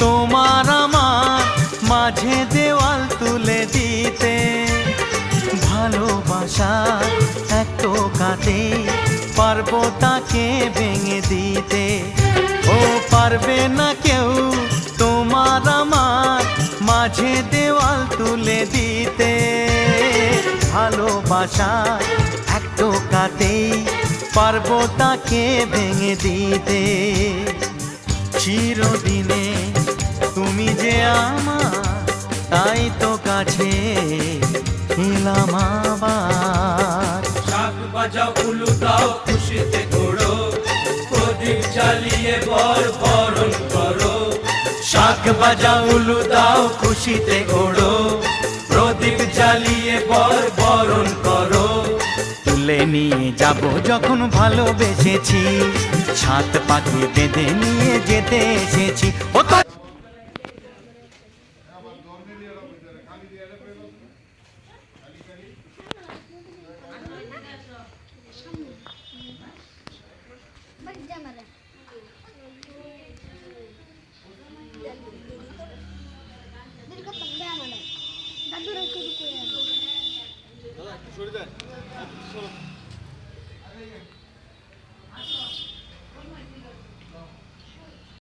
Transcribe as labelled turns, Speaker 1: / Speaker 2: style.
Speaker 1: তোমার আমার মাঝে দেওয়াল তুলে দিতে, ভালোবাসা এক টোকাতে পারবো তাকে ভেঙে দিতে। ও পারবে না কেউ তোমার আমার মাঝে দেওয়াল তুলে দিতে, ভালোবাসা এক টোকাতেই পারবো তাকে ভেঙে দিতে। চিরদিনে তুমি যে আমার, তাই তো কাছে এলাম আবার।
Speaker 2: শাক বাজাও উলু দাও খুশিতে ঘোড়ো, প্রদীপ জ্বালিয়ে বরণ করো।
Speaker 1: শাক বাজাও উলু দাও খুশিতে ঘোড়ো,
Speaker 2: প্রদীপ জ্বালিয়ে বরণ করো।
Speaker 1: তুলে নিয়ে যাব যখন ভালোবেসেছি, ছাত পাখি বেঁধে নিয়ে যেতে এসেছি। ও তো
Speaker 3: দাদা একটু সরে যান।